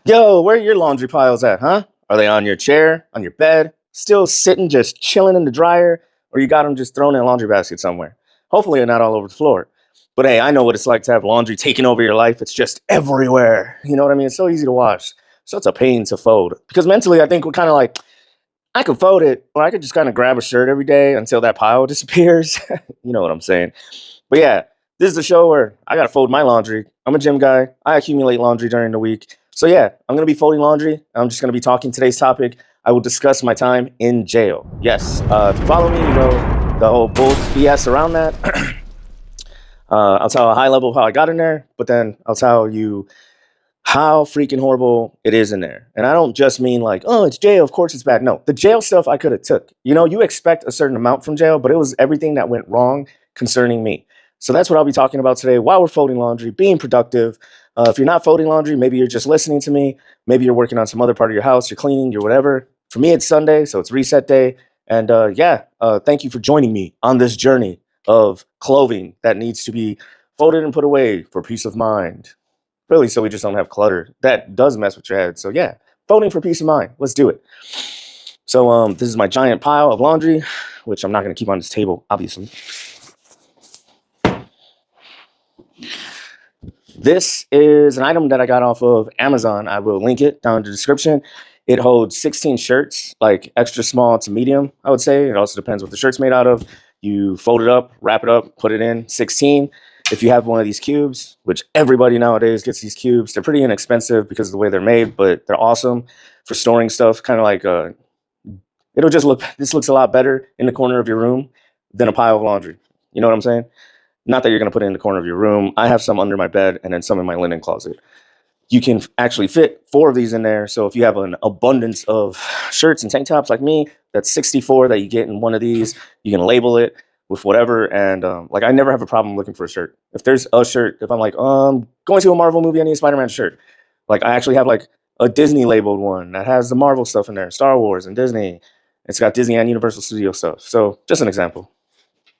Yo, where are your laundry piles at, huh? Are they on your chair, on your bed, still sitting, just chilling in the dryer, or you got them just thrown in a laundry basket somewhere? Hopefully, they're not all over the floor. But hey, I know what it's like to have laundry taking over your life. It's just everywhere. You know what I mean? It's so easy to wash. So it's a pain to fold. Because mentally, I think we're kind of like, I could fold it, or I could just kind of grab a shirt every day until that pile disappears. You know what I'm saying? But yeah, this is the show where I gotta fold my laundry. I'm a gym guy. I accumulate laundry during the week. So yeah, I'm gonna be folding laundry. I'm just gonna be talking today's topic. I will discuss my time in jail. Yes, if you follow me, you know the whole bull BS around that. I'll tell a high level of how I got in there, but then I'll tell you how freaking horrible it is in there. And I don't just mean like, oh, it's jail, of course it's bad. No, the jail stuff I could have took. You know, you expect a certain amount from jail, but it was everything that went wrong concerning me. So that's what I'll be talking about today while we're folding laundry, being productive. If you're not folding laundry, maybe you're just listening to me. Maybe you're working on some other part of your house, you're cleaning, you're whatever. For me, it's Sunday, so it's reset day. And thank you for joining me on this journey of clothing that needs to be folded and put away for peace of mind. Really, so we just don't have clutter. That does mess with your head. So yeah, voting for peace of mind. Let's do it. So this is my giant pile of laundry, which I'm not going to keep on this table, obviously. This is an item that I got off of Amazon. I will link it down in the description. It holds 16 shirts, like extra small to medium, I would say. It also depends what the shirt's made out of. You fold it up, wrap it up, put it in 16. If you have one of these cubes, which everybody nowadays gets these cubes, they're pretty inexpensive because of the way they're made, but they're awesome for storing stuff. Kind of like this looks a lot better in the corner of your room than a pile of laundry. You know what I'm saying? Not that you're going to put it in the corner of your room. I have some under my bed and then some in my linen closet. You can actually fit 4 of these in there. So if you have an abundance of shirts and tank tops like me, that's 64 that you get in one of these. You can label it with whatever. And like, I never have a problem looking for a shirt. If there's a shirt, if I'm like, going to a Marvel movie, I need a Spider-Man shirt. Like, I actually have like a Disney labeled one that has the Marvel stuff in there, Star Wars and Disney. It's got Disney and Universal Studio stuff. So just an example.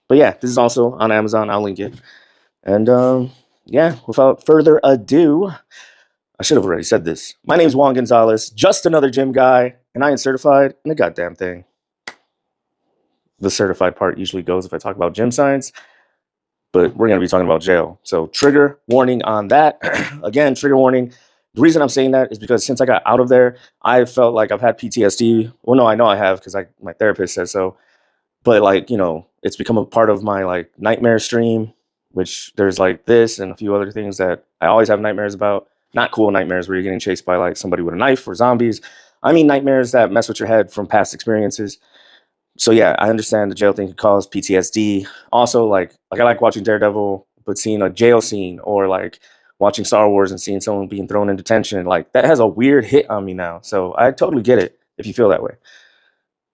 But yeah, this is also on Amazon. I'll link it. And without further ado, I should have already said this. My name is Juan Gonzalez, just another gym guy, and I ain't certified in a goddamn thing. The certified part usually goes if I talk about gym science, but we're going to be talking about jail. So trigger warning on that. Again, trigger warning. The reason I'm saying that is because since I got out of there, I felt like I've had PTSD. Well, no, I know I have because my therapist says so. But like, you know, it's become a part of my like nightmare stream, which there's like this and a few other things that I always have nightmares about. Not cool nightmares where you're getting chased by like somebody with a knife or zombies. I mean nightmares that mess with your head from past experiences. So yeah, I understand the jail thing could cause PTSD. Also, like I like watching Daredevil, but seeing a jail scene or like watching Star Wars and seeing someone being thrown in detention, like that has a weird hit on me now. So I totally get it if you feel that way.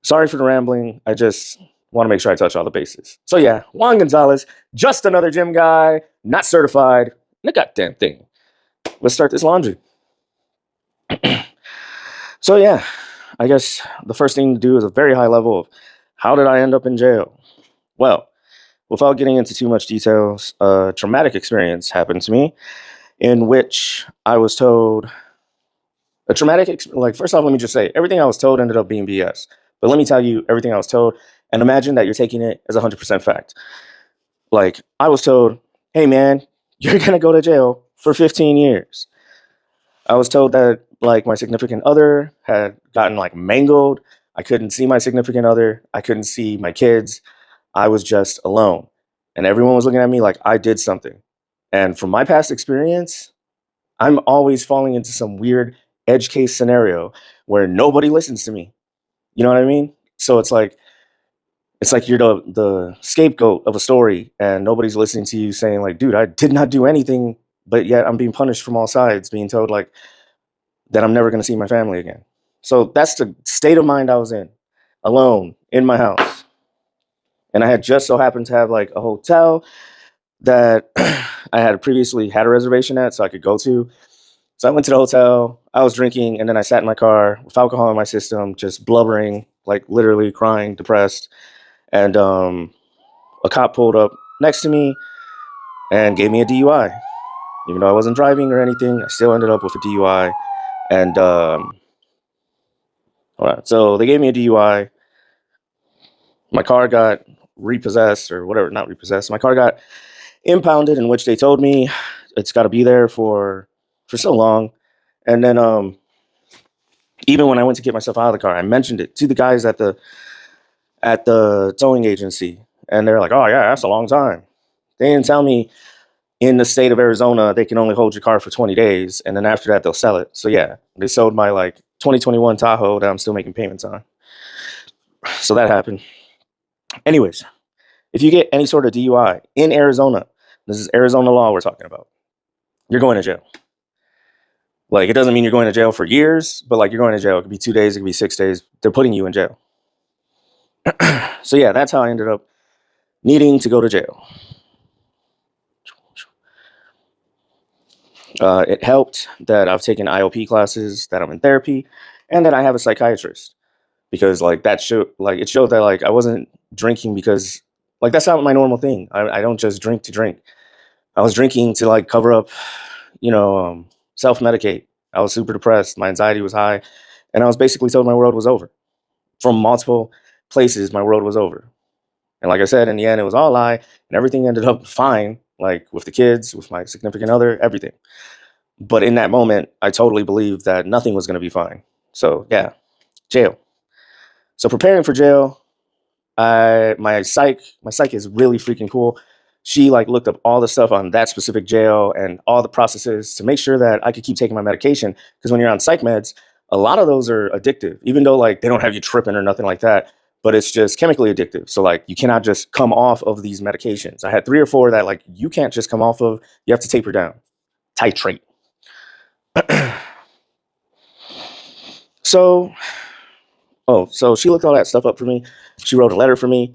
Sorry for the rambling. I just want to make sure I touch all the bases. So yeah, Juan Gonzalez, just another gym guy, not certified in a goddamn thing. Let's start this laundry. So yeah, I guess the first thing to do is a very high level of how did I end up in jail? Well, without getting into too much details, a traumatic experience happened to me in which I was told first off, let me just say everything I was told ended up being BS. But let me tell you everything I was told and imagine that you're taking it as 100% fact. Like I was told, hey man, you're going to go to jail for 15 years. I was told that like my significant other had gotten like mangled. I couldn't see my significant other. I couldn't see my kids. I was just alone. And everyone was looking at me like I did something. And from my past experience, I'm always falling into some weird edge case scenario where nobody listens to me. You know what I mean? So it's like you're the scapegoat of a story and nobody's listening to you saying like, dude, I did not do anything, but yet I'm being punished from all sides, being told like that I'm never going to see my family again. So that's the state of mind I was in, alone in my house. And I had just so happened to have like a hotel that I had previously had a reservation at so I could go to. So I went to the hotel, I was drinking, and then I sat in my car with alcohol in my system, just blubbering, like literally crying, depressed. And a cop pulled up next to me and gave me a DUI. Even though I wasn't driving or anything, I still ended up with a DUI. And all right, so they gave me a DUI. My car got repossessed or whatever, not repossessed. My car got impounded, in which they told me it's got to be there for so long. And then even when I went to get myself out of the car, I mentioned it to the guys at the towing agency, and they're like, "Oh yeah, that's a long time." They didn't tell me in the state of Arizona they can only hold your car for 20 days, and then after that they'll sell it. So yeah, they sold my like 2021 Tahoe that I'm still making payments on. So that happened. Anyways, if you get any sort of DUI in Arizona, this is Arizona law we're talking about, you're going to jail. Like, it doesn't mean you're going to jail for years, but like, you're going to jail. It could be 2 days, it could be 6 days. They're putting you in jail. So yeah, that's how I ended up needing to go to jail. It helped that I've taken IOP classes, that I'm in therapy, and that I have a psychiatrist, because like that showed, like it showed that like I wasn't drinking because like that's not my normal thing. I don't just drink to drink. I was drinking to like cover up, self-medicate. I was super depressed. My anxiety was high, and I was basically told my world was over. From multiple places, my world was over. And like I said, in the end, it was all a lie, and everything ended up fine, like with the kids, with my significant other, everything. But in that moment, I totally believed that nothing was going to be fine. So yeah, jail. So preparing for jail, my psych is really freaking cool. She like looked up all the stuff on that specific jail and all the processes to make sure that I could keep taking my medication. Because when you're on psych meds, a lot of those are addictive, even though like they don't have you tripping or nothing like that. But it's just chemically addictive. So like you cannot just come off of these medications. I had 3 or 4 that like you can't just come off of. You have to taper down, titrate. So, so she looked all that stuff up for me. She wrote a letter for me,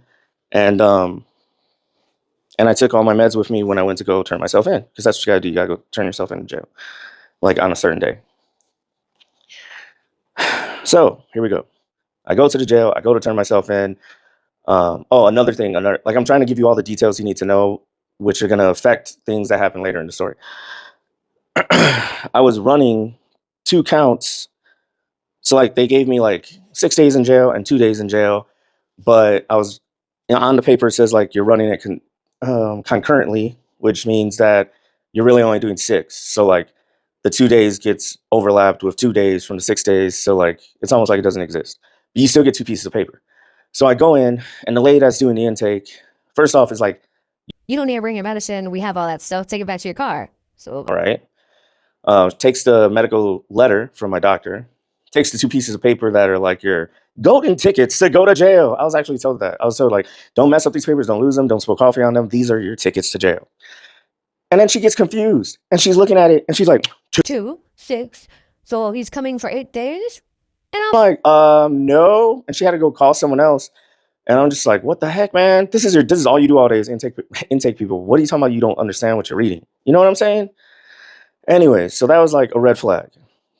and I took all my meds with me when I went to go turn myself in, because that's what you gotta do. You gotta go turn yourself in jail, like on a certain day. So here we go. I go to the jail. I go to turn myself in. Another thing. Like I'm trying to give you all the details you need to know, which are gonna affect things that happen later in the story. I was running 2 counts. So like they gave me like 6 days in jail and 2 days in jail, but I was, on the paper it says like you're running it concurrently, which means that you're really only doing 6. So like the 2 days gets overlapped with 2 days from the 6 days. So like it's almost like it doesn't exist. But you still get 2 pieces of paper. So I go in, and the lady that's doing the intake, first off, is like, You don't need to bring your medicine. We have all that stuff. Take it back to your car. So, all right. Takes the medical letter from my doctor, takes the 2 pieces of paper that are like your golden tickets to go to jail. I was actually told that. I was told like, don't mess up these papers, don't lose them, don't spill coffee on them. These are your tickets to jail. And then she gets confused, and she's looking at it, and she's like, 2, 6. So he's coming for 8 days? And I'm like, no. And she had to go call someone else. And I'm just like, what the heck, man? This is all you do all day is intake people. What are you talking about? You don't understand what you're reading. You know what I'm saying? Anyway, so that was like a red flag.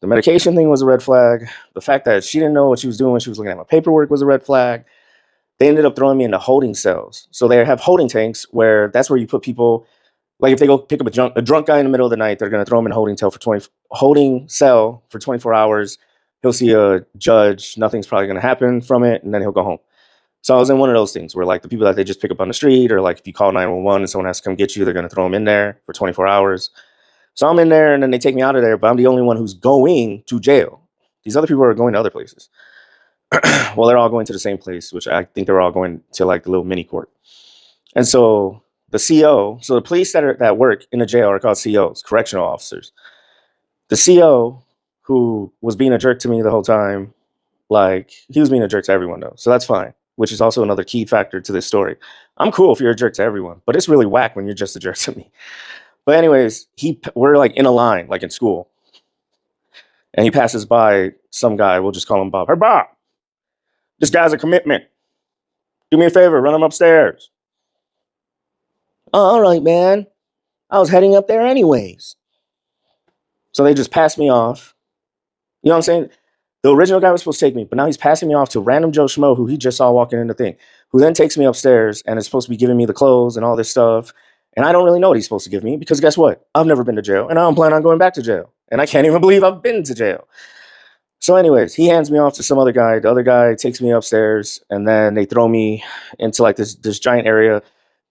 The medication thing was a red flag. The fact that she didn't know what she was doing when she was looking at my paperwork was a red flag. They ended up throwing me into holding cells. So they have holding tanks where that's where you put people. Like if they go pick up a drunk guy in the middle of the night, they're going to throw him in holding cell for 24 hours. He'll see a judge. Nothing's probably going to happen from it, and then he'll go home. So I was in one of those things where like the people that they just pick up on the street, or like if you call 911 and someone has to come get you, they're going to throw them in there for 24 hours. So I'm in there, and then they take me out of there, but I'm the only one who's going to jail. These other people are going to other places. Well, they're all going to the same place, which I think they're all going to like the little mini court. And so the CO, so the police that work in the jail are called COs, correctional officers. The CO, who was being a jerk to me the whole time, like he was being a jerk to everyone though, so that's fine. Which is also another key factor to this story. I'm cool if you're a jerk to everyone, but it's really whack when you're just a jerk to me. But anyways, we're like in a line, like in school, and he passes by some guy. We'll just call him Bob. Hey, Bob, this guy's a commitment. Do me a favor, run him upstairs. Oh, all right, man. I was heading up there anyways. So they just passed me off. You know what I'm saying? The original guy was supposed to take me, but now he's passing me off to random Joe Schmo who he just saw walking in the thing, who then takes me upstairs and is supposed to be giving me the clothes and all this stuff. And I don't really know what he's supposed to give me, because guess what? I've never been to jail, and I don't plan on going back to jail. and I can't even believe I've been to jail. So, anyways, he hands me off to some other guy. The other guy takes me upstairs, and then they throw me into like this giant area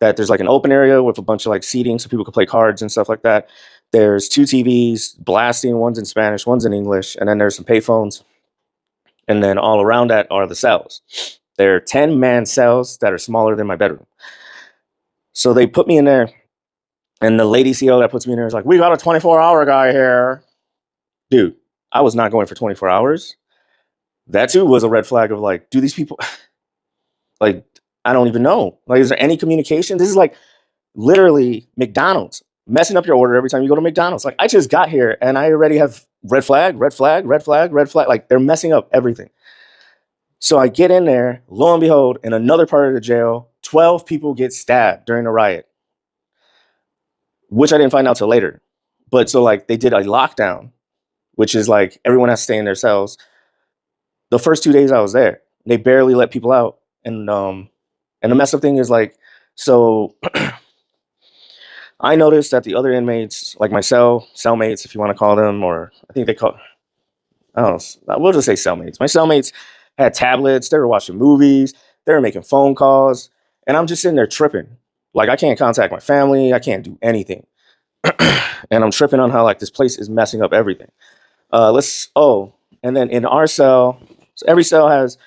that there's like an open area with a bunch of like seating so people can play cards and stuff like that. There's two TVs blasting, one's in Spanish, one's in English, and then there's some payphones. And then all around that are the cells. They're 10-man cells that are smaller than my bedroom. So they put me in there, and the lady CO that puts me in there is like, "We got a 24-hour guy here." Dude, I was not going for 24 hours. That too was a red flag of like, do these people, like, I don't even know. Like, is there any communication? This is like literally McDonald's messing up your order every time you go to McDonald's. Like, I just got here and I already have red flag, red flag, red flag, red flag. Like, they're messing up everything. So I get in there, lo and behold, in another part of the jail, 12 people get stabbed during a riot, which I didn't find out till later. But so like they did a lockdown, which is like everyone has to stay in their cells. The first 2 days I was there, they barely let people out. And the messed up thing is like, so I noticed that the other inmates, like my cellmates, if you want to call them, or I think they call, I don't know, we'll just say cellmates. My cellmates had tablets, they were watching movies, they were making phone calls, and I'm just sitting there tripping. Like I can't contact my family, I can't do anything. And I'm tripping on how like this place is messing up everything. And then in our cell, so every cell has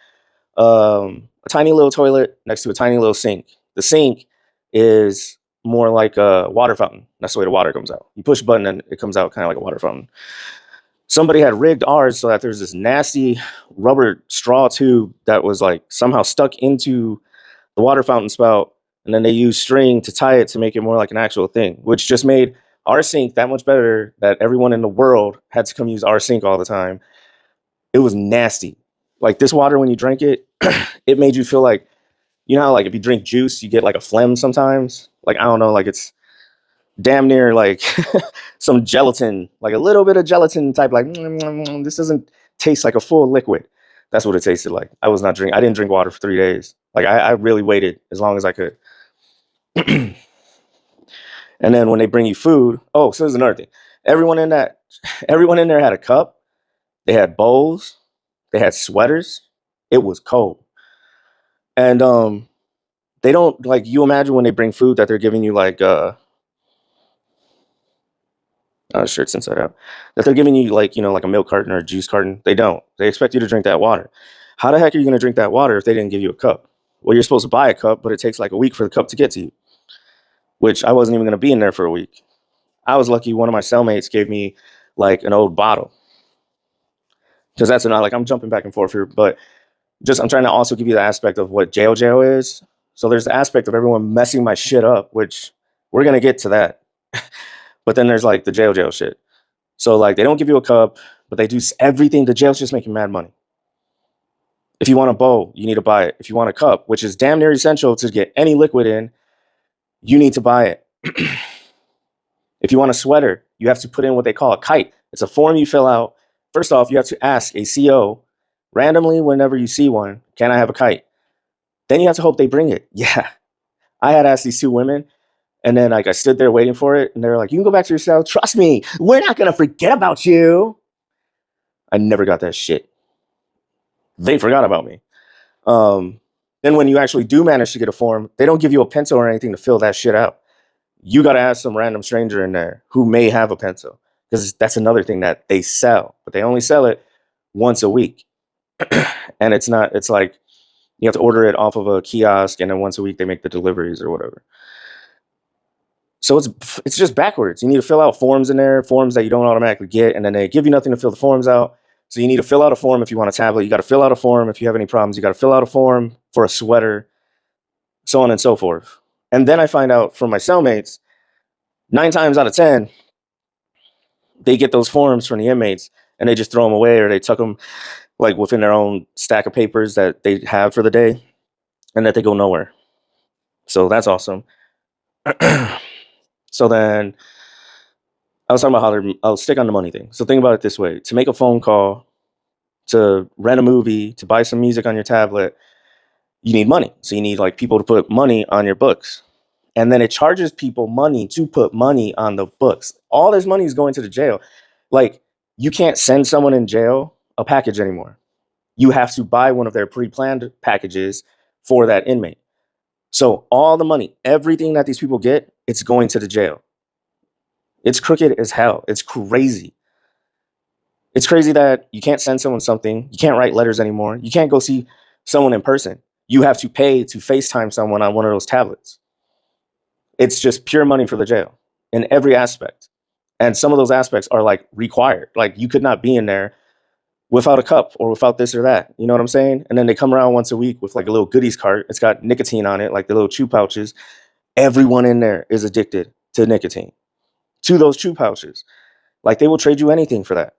a tiny little toilet next to a tiny little sink. The sink is more like a water fountain. That's the way the water comes out. You push a button and it comes out kind of like a water fountain. Somebody had rigged ours so that there's this nasty rubber straw tube that was like somehow stuck into the water fountain spout. And then they used string to tie it to make it more like an actual thing, which just made our sink that much better that everyone in the world had to come use our sink all the time. It was nasty. Like this water, when you drink it, it made you feel like, you know how like if you drink juice, you get like a phlegm sometimes? Like, I don't know, like it's damn near like some gelatin, like a little bit of gelatin type, like, this doesn't taste like a full liquid. That's what it tasted like. I didn't drink water for 3 days. Like I really waited as long as I could. And then when they bring you food, so there's another thing. Everyone in there had a cup. They had bowls. They had sweaters. It was cold. And they don't, like, you imagine when they bring food that they're giving you like shirts inside out, that they're giving you like, like a milk carton or a juice carton. They don't. They expect you to drink that water. How the heck are you going to drink that water if they didn't give you a cup? Well, you're supposed to buy a cup, but it takes like a week for the cup to get to you, which I wasn't even going to be in there for a week. I was lucky one of my cellmates gave me like an old bottle. Because that's not like I'm jumping back and forth here, but I'm trying to also give you the aspect of what jail is. So there's the aspect of everyone messing my shit up, which we're going to get to that. But then there's like the jail shit. So like they don't give you a cup, but they do everything. The jail's just making mad money. If you want a bowl, you need to buy it. If you want a cup, which is damn near essential to get any liquid in, you need to buy it. If you want a sweater, you have to put in what they call a kite. It's a form you fill out. First off, you have to ask a CO randomly whenever you see one, can I have a kite? Then you have to hope they bring it. Yeah. I had asked these two women, and then like I stood there waiting for it, and they were like, you can go back to your cell. Trust me, we're not going to forget about you. I never got that shit. They forgot about me. Then when you actually do manage to get a form, they don't give you a pencil or anything to fill that shit out. You got to ask some random stranger in there who may have a pencil, because that's another thing that they sell, but they only sell it once a week. And it's like you have to order it off of a kiosk, and then once a week they make the deliveries or whatever. So it's just backwards. You need to fill out forms in there, forms that you don't automatically get, and then they give you nothing to fill the forms out. So you need to fill out a form if you want a tablet. You got to fill out a form if you have any problems. You got to fill out a form for a sweater, so on and so forth. And then I find out from my cellmates, 9 times out of 10, they get those forms from the inmates and they just throw them away, or they tuck them like within their own stack of papers that they have for the day, and that they go nowhere. So that's awesome. So then I was talking about how I'll stick on the money thing. So think about it this way. To make a phone call, to rent a movie, to buy some music on your tablet, you need money. So you need like people to put money on your books. And then it charges people money to put money on the books. All this money is going to the jail. Like, you can't send someone in jail a package anymore. You have to buy one of their pre-planned packages for that inmate. So all the money, everything that these people get, it's going to the jail. It's crooked as hell. It's crazy. It's crazy that you can't send someone something. You can't write letters anymore. You can't go see someone in person. You have to pay to FaceTime someone on one of those tablets. It's just pure money for the jail in every aspect. And some of those aspects are like required. Like, you could not be in there without a cup or without this or that. You know what I'm saying? And then they come around once a week with like a little goodies cart. It's got nicotine on it, like the little chew pouches. Everyone in there is addicted to nicotine, to those chew pouches. Like, they will trade you anything for that.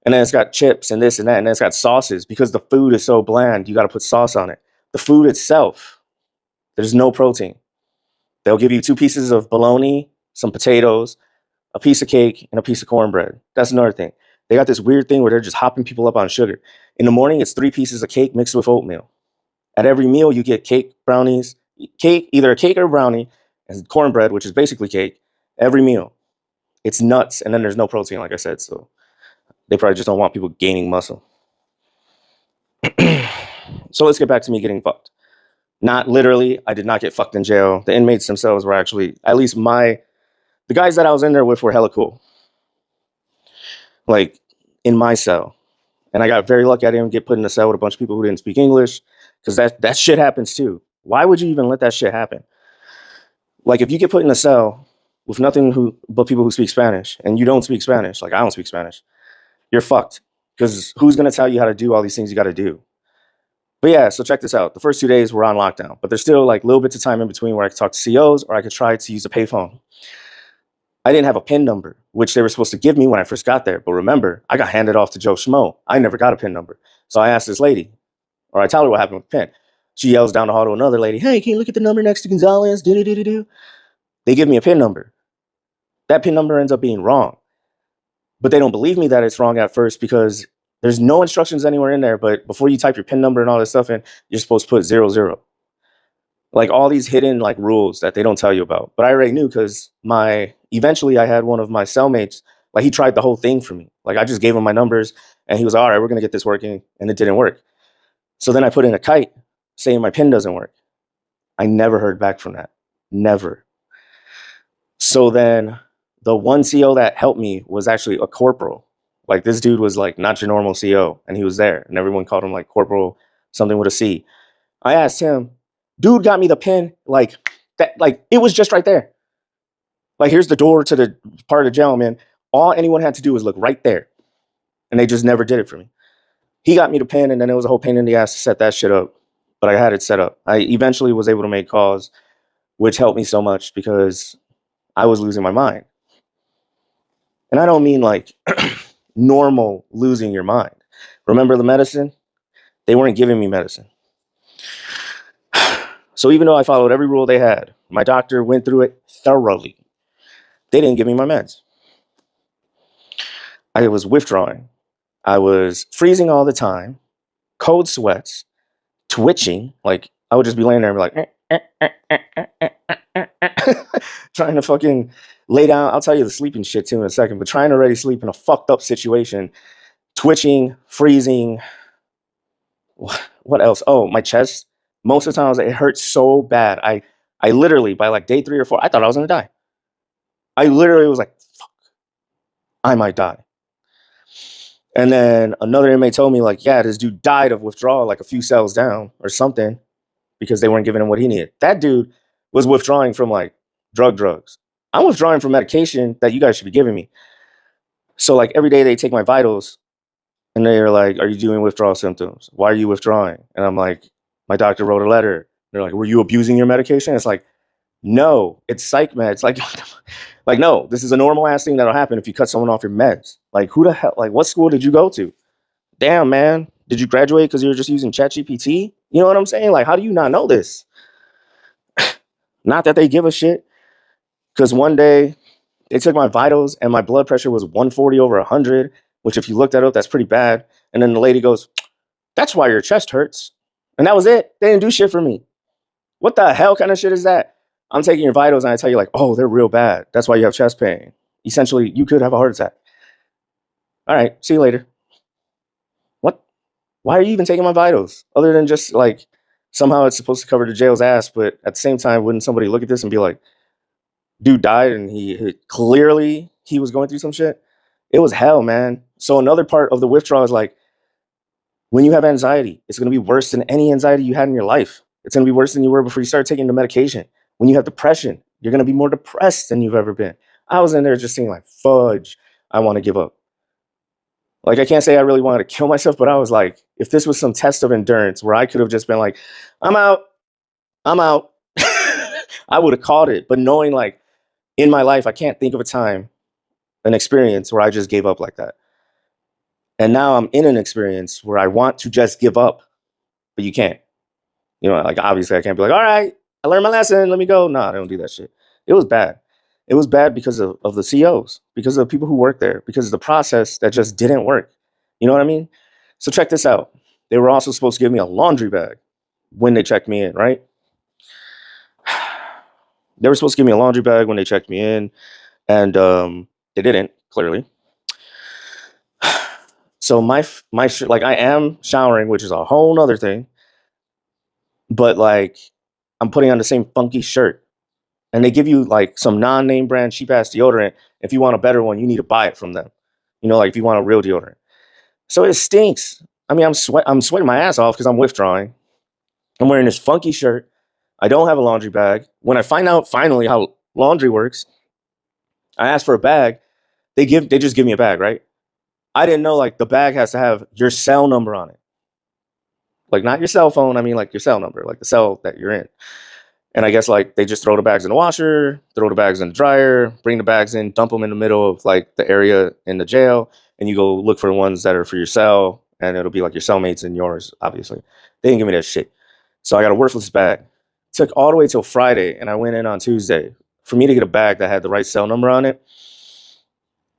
And then it's got chips and this and that. And then it's got sauces because the food is so bland. You got to put sauce on it. The food itself, there's no protein. They'll give you 2 pieces of bologna, some potatoes, a piece of cake, and a piece of cornbread. That's another thing. They got this weird thing where they're just hopping people up on sugar. In the morning, it's 3 pieces of cake mixed with oatmeal. At every meal, you get cake, brownies, cake, either a cake or a brownie, and cornbread, which is basically cake, every meal. It's nuts. And then there's no protein, like I said. So they probably just don't want people gaining muscle. So let's get back to me getting fucked. Not literally. I did not get fucked in jail. The inmates themselves were actually, at least the guys that I was in there with were hella cool. Like, in my cell. And I got very lucky I didn't get put in a cell with a bunch of people who didn't speak English, because that shit happens too. Why would you even let that shit happen? Like, if you get put in a cell with nothing but people who speak Spanish, and you don't speak Spanish, like I don't speak Spanish, you're fucked. Because who's going to tell you how to do all these things you got to do? But yeah, so check this out. The first 2 days were on lockdown, but there's still like little bits of time in between where I could talk to COs or I could try to use a payphone. I didn't have a PIN number, which they were supposed to give me when I first got there. But remember, I got handed off to Joe Schmo. I never got a PIN number. So I asked this lady, or I tell her what happened with the PIN. She yells down the hall to another lady, "Hey, can you look at the number next to Gonzalez? Do-do-do-do-do." They give me a PIN number. That PIN number ends up being wrong. But they don't believe me that it's wrong at first because there's no instructions anywhere in there. But before you type your PIN number and all this stuff in, you're supposed to put 00. Like, all these hidden like rules that they don't tell you about. But I already knew because eventually I had one of my cellmates, like, he tried the whole thing for me. Like, I just gave him my numbers and he was, all right, we're going to get this working. And it didn't work. So then I put in a kite saying my PIN doesn't work. I never heard back from that. Never. So then the one CO that helped me was actually a corporal. Like, this dude was like not your normal CO, and he was there, and everyone called him like Corporal something with a C. I asked him, dude got me the PIN, like that, like it was just right there. Like, here's the door to the part of the jail, man. All anyone had to do was look right there, and they just never did it for me. He got me the PIN, and then it was a whole pain in the ass to set that shit up. But I had it set up. I eventually was able to make calls, which helped me so much because I was losing my mind. And I don't mean like normal losing your mind. Remember the medicine? They weren't giving me medicine. So even though I followed every rule they had, my doctor went through it thoroughly. They didn't give me my meds. I was withdrawing. I was freezing all the time, cold sweats, twitching. Like, I would just be laying there and be like, trying to fucking lay down. I'll tell you the sleeping shit too in a second, but trying to already sleep in a fucked up situation, twitching, freezing. What else? Oh, my chest. Most of the time, it hurt so bad. I literally, by like day 3 or 4, I thought I was gonna die. I literally was like, fuck, I might die. And then another inmate told me, like, yeah, this dude died of withdrawal, like a few cells down or something, because they weren't giving him what he needed. That dude was withdrawing from like drugs. I'm withdrawing from medication that you guys should be giving me. So like every day they take my vitals and they're like, are you doing withdrawal symptoms? Why are you withdrawing? And I'm like, my doctor wrote a letter. They're like, were you abusing your medication? It's like, no, it's psych meds. Like, no, this is a normal ass thing that'll happen if you cut someone off your meds. Like, who the hell, like, what school did you go to? Damn, man. Did you graduate because you were just using ChatGPT? You know what I'm saying? Like, how do you not know this? Not that they give a shit. Because one day they took my vitals and my blood pressure was 140 over 100, which if you look that up, that's pretty bad. And then the lady goes, that's why your chest hurts. And that was it. They didn't do shit for me. What the hell kind of shit is that? I'm taking your vitals and I tell you like, oh, they're real bad. That's why you have chest pain. Essentially, you could have a heart attack. All right, see you later. What? Why are you even taking my vitals? Other than just like somehow it's supposed to cover the jail's ass, but at the same time, wouldn't somebody look at this and be like, dude died and he clearly he was going through some shit? It was hell, man. So another part of the withdrawal is like when you have anxiety, it's going to be worse than any anxiety you had in your life. It's going to be worse than you were before you started taking the medication. When you have depression, you're going to be more depressed than you've ever been. I was in there just saying like, fudge, I want to give up. Like, I can't say I really wanted to kill myself, but I was like, if this was some test of endurance where I could have just been like, I'm out, I'm out, I would have caught it. But knowing like in my life, I can't think of a time, an experience where I just gave up like that. And now I'm in an experience where I want to just give up, but you can't. You know, like obviously I can't be like, all right, I learned my lesson, let me go. No, I don't do that shit. It was bad. It was bad because of the COs, because of the people who work there, because of the process that just didn't work. You know what I mean? So check this out. They were also supposed to give me a laundry bag when they checked me in, right? They were supposed to give me a laundry bag when they checked me in, and they didn't, clearly. So like I am showering, which is a whole nother thing, but like I'm putting on the same funky shirt. And they give you like some non-name brand cheap ass deodorant. If you want a better one, you need to buy it from them. You know, like if you want a real deodorant. So it stinks. I mean, I'm sweating my ass off because I'm withdrawing. I'm wearing this funky shirt. I don't have a laundry bag. When I find out finally how laundry works, I ask for a bag. They just give me a bag, right? I didn't know like the bag has to have your cell number on it. Like not your cell phone, I mean like your cell number, like the cell that you're in. And I guess like they just throw the bags in the washer, throw the bags in the dryer, bring the bags in, dump them in the middle of like the area in the jail, and you go look for the ones that are for your cell, and it'll be like your cellmates and yours, obviously. They didn't give me that shit. So I got a worthless bag. Took all the way till Friday, and I went in on Tuesday for me to get a bag that had the right cell number on it.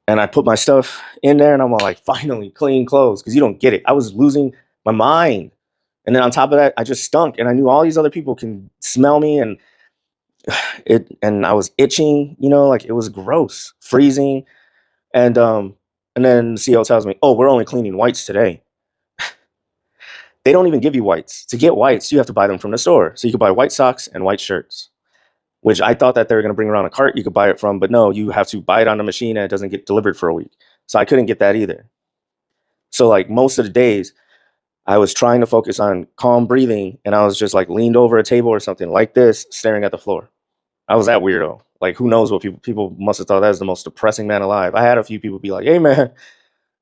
And I put my stuff in there, and I'm all like, finally, clean clothes, because you don't get it. I was losing my mind. And then on top of that, I just stunk, and I knew all these other people can smell me, and I was itching, you know, like it was gross, freezing. And then the CO tells me, oh, we're only cleaning whites today. They don't even give you whites. To get whites, you have to buy them from the store. So you could buy white socks and white shirts, which I thought that they were going to bring around a cart you could buy it from, but no, you have to buy it on the machine and it doesn't get delivered for a week. So I couldn't get that either. So like most of the days, I was trying to focus on calm breathing, and I was just like leaned over a table or something like this, staring at the floor. I was that weirdo. Like, who knows what people must have thought that was the most depressing man alive. I had a few people be like, hey, man,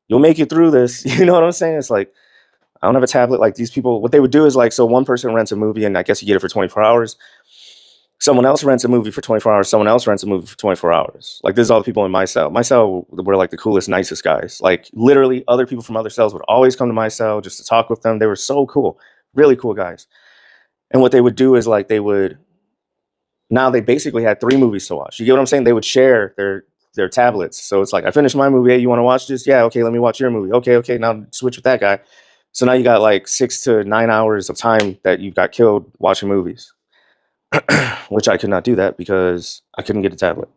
you'll make it through this. You know what I'm saying? It's like, I don't have a tablet. Like, these people, what they would do is like, so one person rents a movie, and I guess you get it for 24 hours. Someone else rents a movie for 24 hours. Someone else rents a movie for 24 hours. Like, this is all the people in my cell. My cell were like the coolest, nicest guys. Like, literally, other people from other cells would always come to my cell just to talk with them. They were so cool. Really cool guys. And what they would do is like, now they basically had 3 movies to watch. You get what I'm saying? They would share their tablets. So it's like, I finished my movie. Hey, you want to watch this? Yeah, okay, let me watch your movie. Okay, now switch with that guy. So now you got like 6 to 9 hours of time that you got killed watching movies, which I could not do that because I couldn't get a tablet.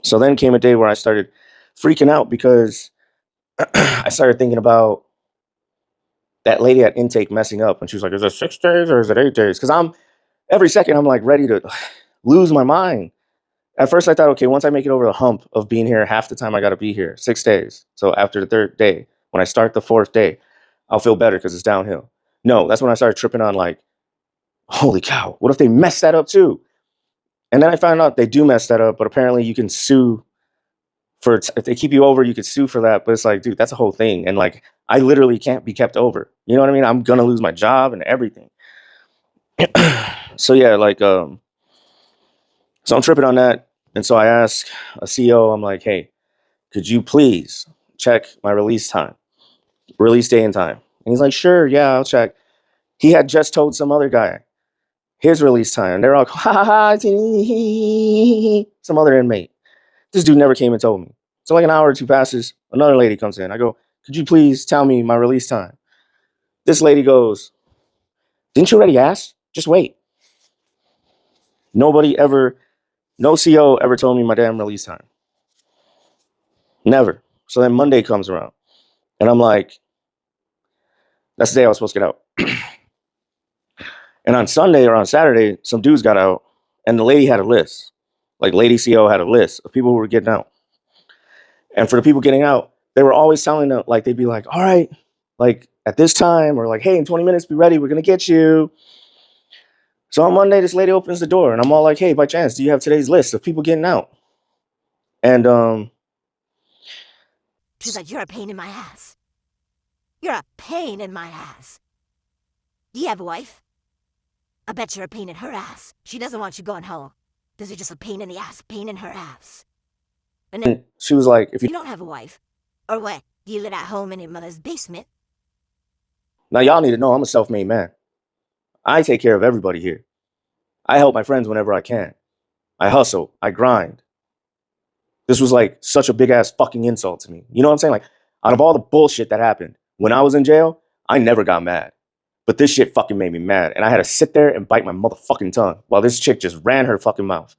So then came a day where I started freaking out because I started thinking about that lady at intake messing up. And she was like, is it 6 days or is it 8 days? Because every second I'm like ready to lose my mind. At first I thought, okay, once I make it over the hump of being here half the time I got to be here, 6 days. So after the 3rd day, when I start the 4th day, I'll feel better because it's downhill. No, that's when I started tripping on like, holy cow, what if they mess that up too? And then I found out they do mess that up, but apparently you can sue if they keep you over, you could sue for that. But it's like, dude, that's a whole thing. And like, I literally can't be kept over. You know what I mean? I'm going to lose my job and everything. So yeah, like, so I'm tripping on that. And so I asked a CO, I'm like, hey, could you please check my release day and time? And he's like, sure, yeah, I'll check. He had just told some other guy his release time. They're all, ha ha ha, some other inmate. This dude never came and told me. So like an hour or 2 passes, another lady comes in. I go, could you please tell me my release time? This lady goes, didn't you already ask? Just wait. Nobody ever No CO ever told me my damn release time. Never. So then Monday comes around, and I'm like, that's the day I was supposed to get out. And on Sunday or on Saturday, some dudes got out, and the lady had a list. Like Lady CO had a list of people who were getting out. And for the people getting out, they were always telling them, like, they'd be like, all right, like at this time, or like, hey, in 20 minutes, be ready. We're going to get you. So on Monday, this lady opens the door, and I'm all like, hey, by chance, do you have today's list of people getting out? And She's like, you're a pain in my ass. You're a pain in my ass. Do you have a wife? I bet you're a pain in her ass. She doesn't want you going home. This is just a pain in the ass, pain in her ass. And then she was like, if you don't have a wife, or what? Do you live at home in your mother's basement? now y'all need to know I'm a self-made man. I take care of everybody here. I help my friends whenever I can. I hustle. I grind. This was like such a big ass fucking insult to me. You know what I'm saying? Like, out of all the bullshit that happened when I was in jail, I never got mad. But this shit fucking made me mad. And I had to sit there and bite my motherfucking tongue while this chick just ran her fucking mouth.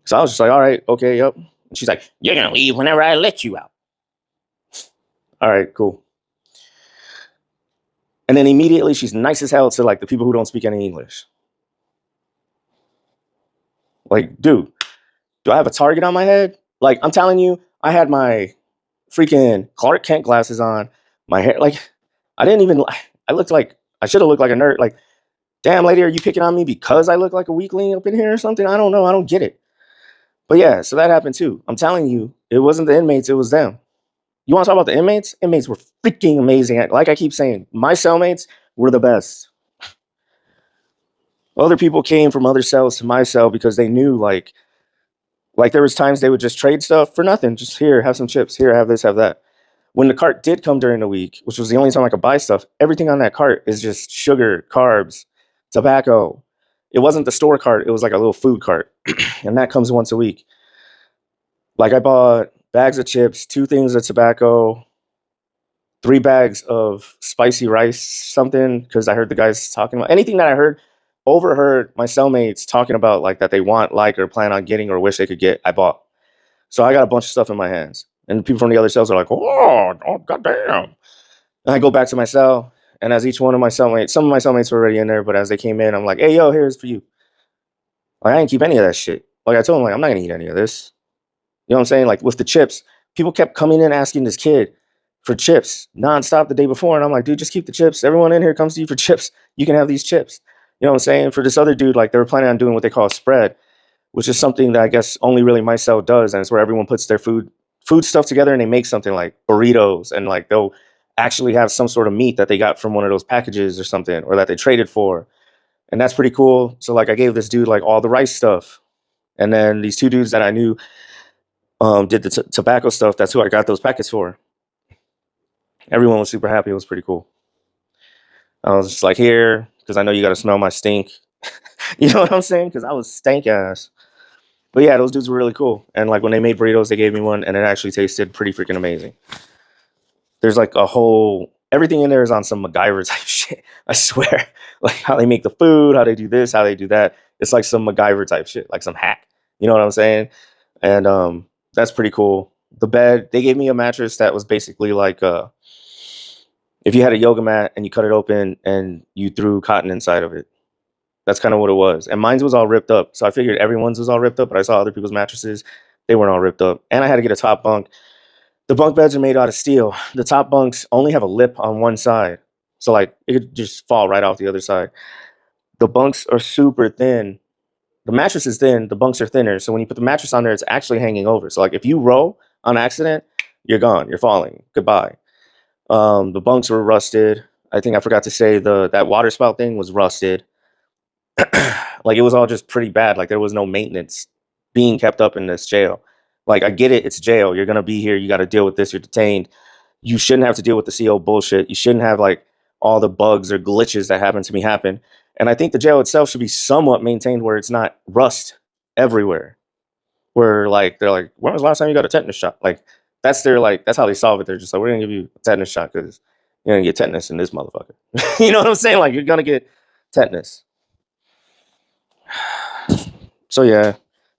So I was just like, all right, okay, yep. And she's like, you're going to leave whenever I let you out. All right, cool. And then immediately she's nice as hell to like the people who don't speak any English. Like, dude, do I have a target on my head? Like, I'm telling you, I had my freaking Clark Kent glasses on. My hair, like, I didn't even, I looked like, I should have looked like a nerd. Like, damn, lady, are you picking on me because I look like a weakling up in here or something? I don't know. I don't get it. But yeah, so that happened too. I'm telling you, it wasn't the inmates, it was them. You want to talk about the inmates? Inmates were freaking amazing. Like I keep saying, my cellmates were the best. Other people came from other cells to my cell because they knew like there was times they would just trade stuff for nothing. Just here, have some chips. Here, have this, have that. When the cart did come during the week, which was the only time I could buy stuff, everything on that cart is just sugar, carbs, tobacco. It wasn't the store cart. It was like a little food cart. And that comes once a week. Like I bought bags of chips, 2 things of tobacco, 3 bags of spicy rice, something, because I heard the guys talking about anything that I overheard my cellmates talking about, like that they want, like, or plan on getting, or wish they could get, I bought. So I got a bunch of stuff in my hands. And people from the other cells are like, oh, goddamn. And I go back to my cell, and as each one of my cellmates, some of my cellmates were already in there, but as they came in, I'm like, hey, yo, here's for you. Like, I didn't keep any of that shit. Like, I told them, like, I'm not going to eat any of this. You know what I'm saying? Like, with the chips, people kept coming in asking this kid for chips nonstop the day before. And I'm like, dude, just keep the chips. Everyone in here comes to you for chips. You can have these chips. You know what I'm saying? For this other dude, like, they were planning on doing what they call a spread, which is something that I guess only really my cell does. And it's where everyone puts their food stuff together and they make something like burritos, and like they'll actually have some sort of meat that they got from one of those packages or something, or that they traded for. And that's pretty cool. So like I gave this dude like all the rice stuff. And then these 2 dudes that I knew did the tobacco stuff. That's who I got those packets for. Everyone was super happy. It was pretty cool. I was just like, here, because I know you got to smell my stink. You know what I'm saying? Because I was stank ass. But yeah, those dudes were really cool. And like when they made burritos, they gave me one, and it actually tasted pretty freaking amazing. There's like everything in there is on some MacGyver type shit. I swear. Like how they make the food, how they do this, how they do that. It's like some MacGyver type shit, like some hack. You know what I'm saying? And that's pretty cool. The bed, they gave me a mattress that was basically like if you had a yoga mat and you cut it open and you threw cotton inside of it. That's kind of what it was. And mine was all ripped up. So I figured everyone's was all ripped up, but I saw other people's mattresses. They weren't all ripped up. And I had to get a top bunk. The bunk beds are made out of steel. The top bunks only have a lip on one side. So like it could just fall right off the other side. The bunks are super thin. The mattress is thin. The bunks are thinner. So when you put the mattress on there, it's actually hanging over. So like if you roll on accident, you're gone. You're falling. Goodbye. The bunks were rusted. I think I forgot to say that water spout thing was rusted. Like it was all just pretty bad. Like there was no maintenance being kept up in this jail. Like I get it, it's jail. You're gonna be here. You got to deal with this. You're detained. You shouldn't have to deal with the CO bullshit. You shouldn't have like all the bugs or glitches that happen to me happen. And I think the jail itself should be somewhat maintained where it's not rust everywhere. Where like they're like, when was the last time you got a tetanus shot? Like that's that's how they solve it. They're just like, we're gonna give you a tetanus shot because you're gonna get tetanus in this motherfucker. You know what I'm saying? Like you're gonna get tetanus. So yeah,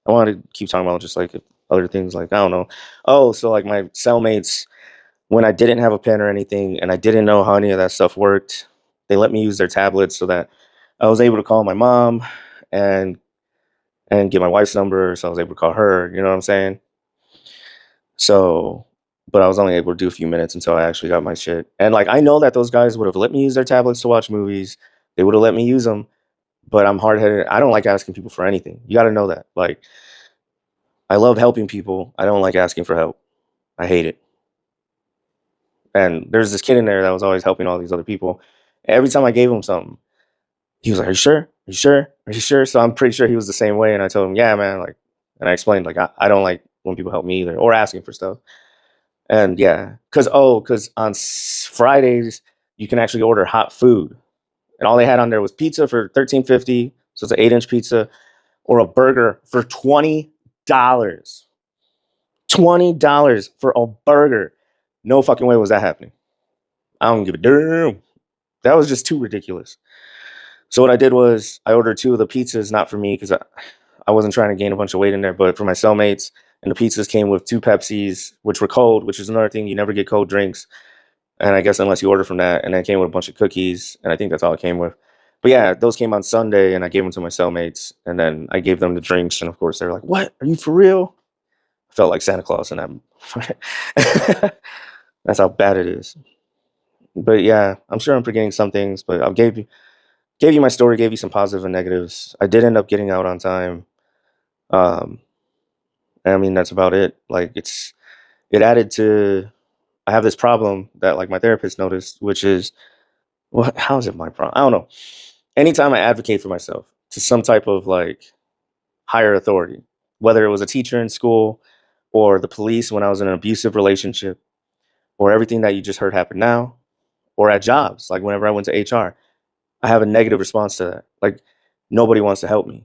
I wanted to keep talking about just like other things, like I don't know. Oh, so like my cellmates, when I didn't have a pen or anything, and I didn't know how any of that stuff worked, they let me use their tablets so that I was able to call my mom and get my wife's number, so I was able to call her. You know what I'm saying? So, but I was only able to do a few minutes until I actually got my shit. And like I know that those guys would have let me use their tablets to watch movies. They would have let me use them, but I'm hard headed. I don't like asking people for anything. You got to know that. Like I love helping people. I don't like asking for help. I hate it. And there's this kid in there that was always helping all these other people. Every time I gave him something, he was like, "Are you sure? Are you sure? Are you sure?" So I'm pretty sure he was the same way. And I told him, "Yeah, man." Like, and I explained like I don't like when people help me either or asking for stuff. And yeah, because on Fridays you can actually order hot food, and all they had on there was pizza for $13.50, so it's an 8-inch pizza, or a burger for $20. $20 for a burger. No fucking way was that happening. I don't give a damn. That was just too ridiculous. So what I did was I ordered 2 of the pizzas, not for me because I wasn't trying to gain a bunch of weight in there, but for my cellmates. And the pizzas came with 2 Pepsis, which were cold, which is another thing. You never get cold drinks. And I guess unless you order from that. And then it came with a bunch of cookies. And I think that's all it came with. But yeah, those came on Sunday and I gave them to my cellmates. And then I gave them the drinks. And of course, they were like, "What? Are you for real?" I felt like Santa Claus in that. That's how bad it is. But yeah, I'm sure I'm forgetting some things. But I gave you my story, gave you some positives and negatives. I did end up getting out on time. Um, I mean, that's about it. Like it added to, I have this problem that like my therapist noticed, which is, what, how is it my problem? I don't know. Anytime I advocate for myself to some type of like higher authority, whether it was a teacher in school or the police when I was in an abusive relationship or everything that you just heard happen now or at jobs, like whenever I went to HR, I have a negative response to that. Like nobody wants to help me.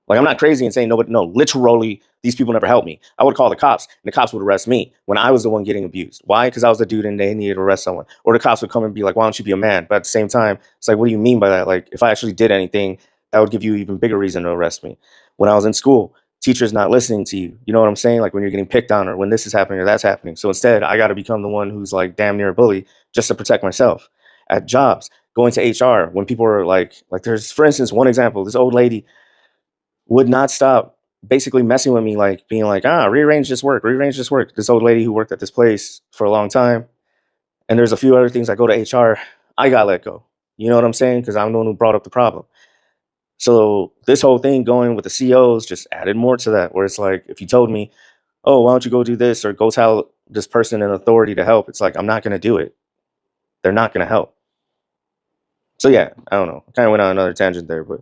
Like I'm not crazy and saying nobody. No, literally, these people never helped me. I would call the cops, and the cops would arrest me when I was the one getting abused. Why? Because I was the dude, and they needed to arrest someone. Or the cops would come and be like, "Why don't you be a man?" But at the same time, it's like, what do you mean by that? Like, if I actually did anything, that would give you even bigger reason to arrest me. When I was in school, teachers not listening to you. You know what I'm saying? Like when you're getting picked on, or when this is happening or that's happening. So instead, I got to become the one who's like damn near a bully just to protect myself. At jobs, going to HR, when people are like there's, for instance, one example. This old lady would not stop basically messing with me, like being like, rearrange this work, rearrange this work. This old lady who worked at this place for a long time. And there's a few other things I go to HR, I got let go. You know what I'm saying? Because I'm the one who brought up the problem. So this whole thing going with the COs just added more to that, where it's like, if you told me, "Oh, why don't you go do this or go tell this person in authority to help?" It's like, I'm not going to do it. They're not going to help. So yeah, I don't know. Kind of went on another tangent there, but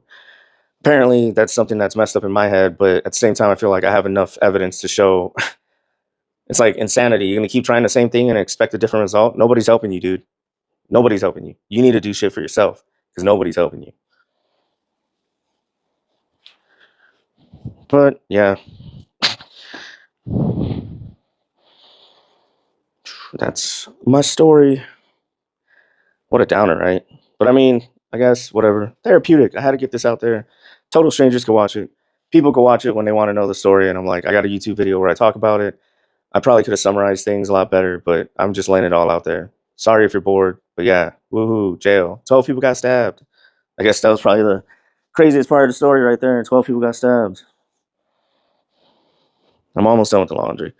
apparently that's something that's messed up in my head. But at the same time, I feel like I have enough evidence to show it's like insanity. You're going to keep trying the same thing and expect a different result. Nobody's helping you, dude. Nobody's helping you. You need to do shit for yourself because nobody's helping you. But yeah, that's my story. What a downer, right? But I mean, I guess whatever. Therapeutic. I had to get this out there. Total strangers can watch it. People can watch it when they want to know the story. And I'm like, I got a YouTube video where I talk about it. I probably could have summarized things a lot better, but I'm just laying it all out there. Sorry if you're bored, but yeah, woohoo, jail. 12 people got stabbed. I guess that was probably the craziest part of the story right there. 12 people got stabbed. I'm almost done with the laundry.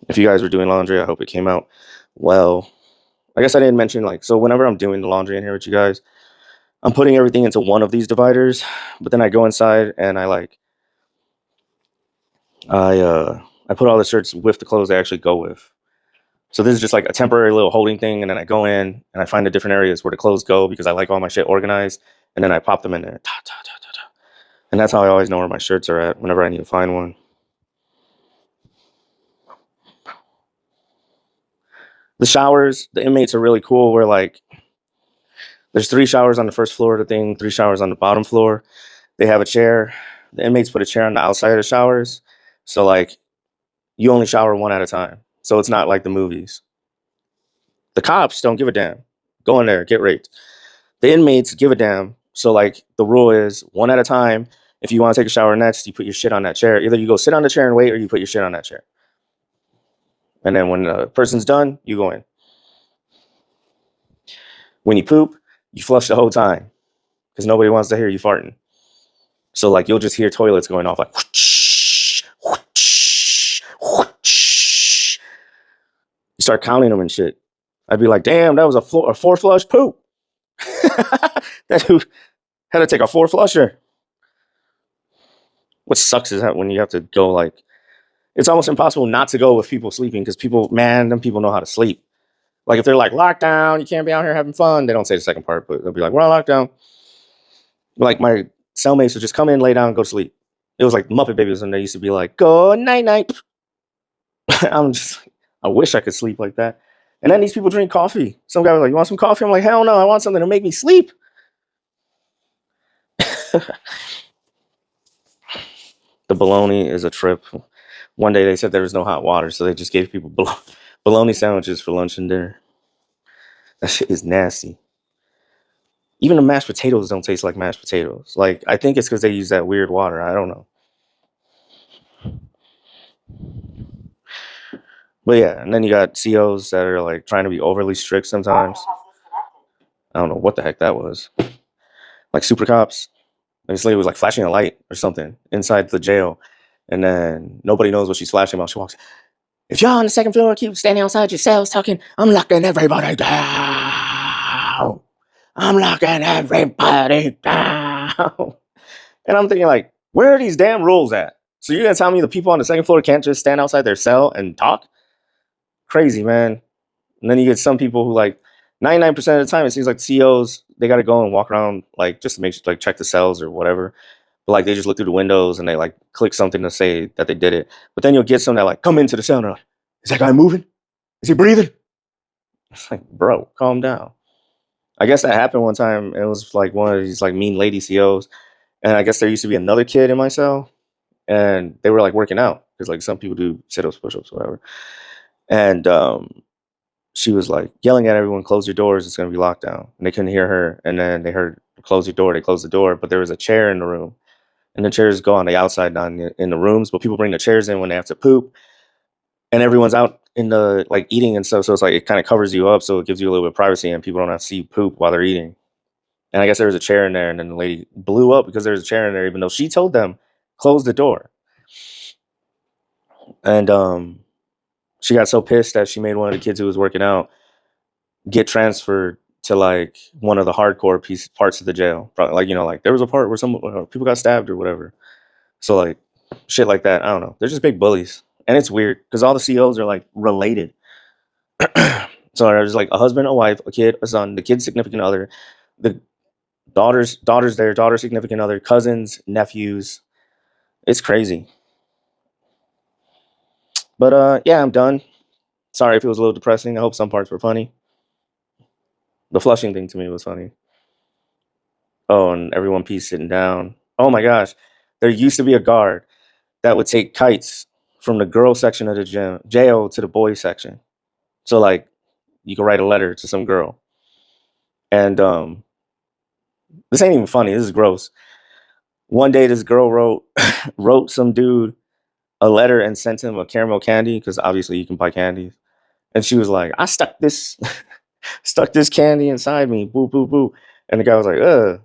If you guys were doing laundry, I hope it came out well. I guess I didn't mention, like, so whenever I'm doing the laundry in here with you guys, I'm putting everything into one of these dividers, but then I go inside and I put all the shirts with the clothes I actually go with. So this is just like a temporary little holding thing, and then I go in and I find the different areas where the clothes go because I like all my shit organized, and then I pop them in there. Ta, ta, ta, ta, ta. And that's how I always know where my shirts are at whenever I need to find one. The showers, the inmates are really cool. Where like there's 3 showers on the first floor of the thing, 3 showers on the bottom floor. They have a chair. The inmates put a chair on the outside of the showers. So like you only shower one at a time. So it's not like the movies. The cops don't give a damn. Go in there, get raped. The inmates give a damn. So like the rule is one at a time. If you want to take a shower next, you put your shit on that chair. Either you go sit on the chair and wait, or you put your shit on that chair. And then when the person's done, you go in. When you poop, you flush the whole time because nobody wants to hear you farting. So like you'll just hear toilets going off like whoosh, whoosh, whoosh. You start counting them and shit. I'd be like, damn, that was a 4-flush poop. That dude had to take a 4-flusher. What sucks is that when you have to go, like, it's almost impossible not to go with people sleeping because them people know how to sleep. Like if they're like lockdown, you can't be out here having fun. They don't say the second part, but they'll be like, we're on lockdown. Like my cellmates would just come in, lay down, and go to sleep. It was like Muppet Babies when they used to be like, go night night. I wish I could sleep like that. And then these people drink coffee. Some guy was like, you want some coffee? I'm like, hell no, I want something to make me sleep. The bologna is a trip. One day they said there was no hot water, so they just gave people bologna sandwiches for lunch and dinner. That shit is nasty. Even the mashed potatoes don't taste like mashed potatoes. Like, I think it's because they use that weird water. I don't know. But yeah, and then you got COs that are like trying to be overly strict sometimes. I don't know what the heck that was. Like super cops. This lady was like flashing a light or something inside the jail. And then nobody knows what she's flashing about. She walks, if y'all on the second floor keep standing outside your cells talking, I'm locking everybody down. I'm locking everybody down. And I'm thinking like, where are these damn rules at? So you're going to tell me the people on the second floor can't just stand outside their cell and talk? Crazy, man. And then you get some people who like 99% of the time, it seems like COs, they got to go and walk around like just to make sure, like check the cells or whatever. But like they just look through the windows and they like click something to say that they did it. But then you'll get some that like come into the cell and they're like, is that guy moving? Is he breathing? It's like, bro, calm down. I guess that happened one time. It was like one of these like mean lady COs. And I guess there used to be another kid in my cell. And they were like working out. Because like some people do sit-ups, push-ups, whatever. And she was like yelling at everyone, close your doors, it's going to be locked down. And they couldn't hear her. And then they heard, close your door. They closed the door. But there was a chair in the room. And the chairs go on the outside, not in the rooms. But people bring the chairs in when they have to poop. And everyone's out in the like eating and stuff. So it's like it kind of covers you up. So it gives you a little bit of privacy. And people don't have to see you poop while they're eating. And I guess there was a chair in there. And then the lady blew up because there was a chair in there, even though she told them, close the door. And she got so pissed that she made one of the kids who was working out get transferred to like one of the hardcore parts of the jail. Probably, like, you know, like there was a part where some people got stabbed or whatever. So like shit like that. I don't know. They're just big bullies. And it's weird because all the COs are like related. So there's like a husband, a wife, a kid, a son, the kid's significant other, the daughter's there, daughter's significant other, cousins, nephews. It's crazy. But yeah, I'm done. Sorry if it was a little depressing. I hope some parts were funny. The flushing thing to me was funny. Oh, and everyone pees sitting down. Oh my gosh. There used to be a guard that would take kites from the girl section of the jail to the boys section. So like you could write a letter to some girl. And this ain't even funny. This is gross. One day this girl wrote some dude a letter and sent him a caramel candy because obviously you can buy candies. And she was like, I stuck this candy inside me. Boo, boo, boo. And the guy was like, ugh.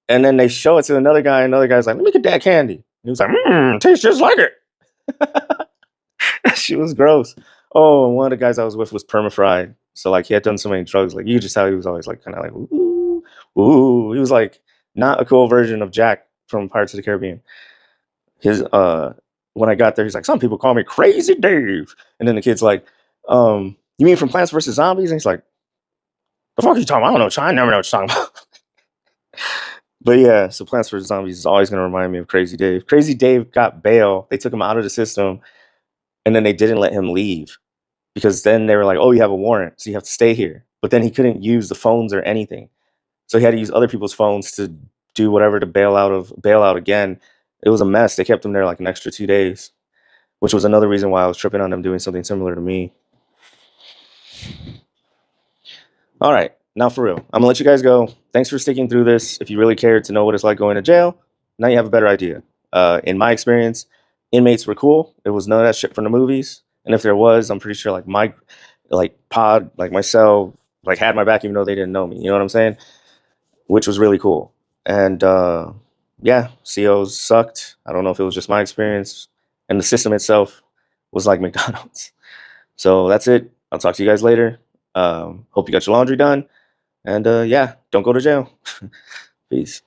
And then they show it to another guy. Another guy's like, let me get that candy. And he was like, tastes just like it. She was gross. Oh, and one of the guys I was with was perma-fried. So like he had done so many drugs. Like you could just tell he was always like kind of like, ooh, ooh. He was like not a cool version of Jack from Pirates of the Caribbean. His when I got there, he's like, some people call me Crazy Dave. And then the kid's like, you mean from Plants vs. Zombies? And he's like, the fuck are you talking about? I don't know. I never know what you're talking about. But yeah, so Plants vs. Zombies is always going to remind me of Crazy Dave. Crazy Dave got bail. They took him out of the system. And then they didn't let him leave. Because then they were like, oh, you have a warrant. So you have to stay here. But then he couldn't use the phones or anything. So he had to use other people's phones to do whatever to bail out again. It was a mess. They kept him there like an extra 2 days. Which was another reason why I was tripping on them doing something similar to me. All right, now for real. I'm going to let you guys go. Thanks for sticking through this. If you really cared to know what it's like going to jail, now you have a better idea. In my experience, inmates were cool. It was none of that shit from the movies. And if there was, I'm pretty sure like pod, like my cell, like had my back even though they didn't know me. You know what I'm saying? Which was really cool. And yeah, COs sucked. I don't know if it was just my experience. And the system itself was like McDonald's. So that's it. I'll talk to you guys later. Hope you got your laundry done. And yeah, don't go to jail. Peace.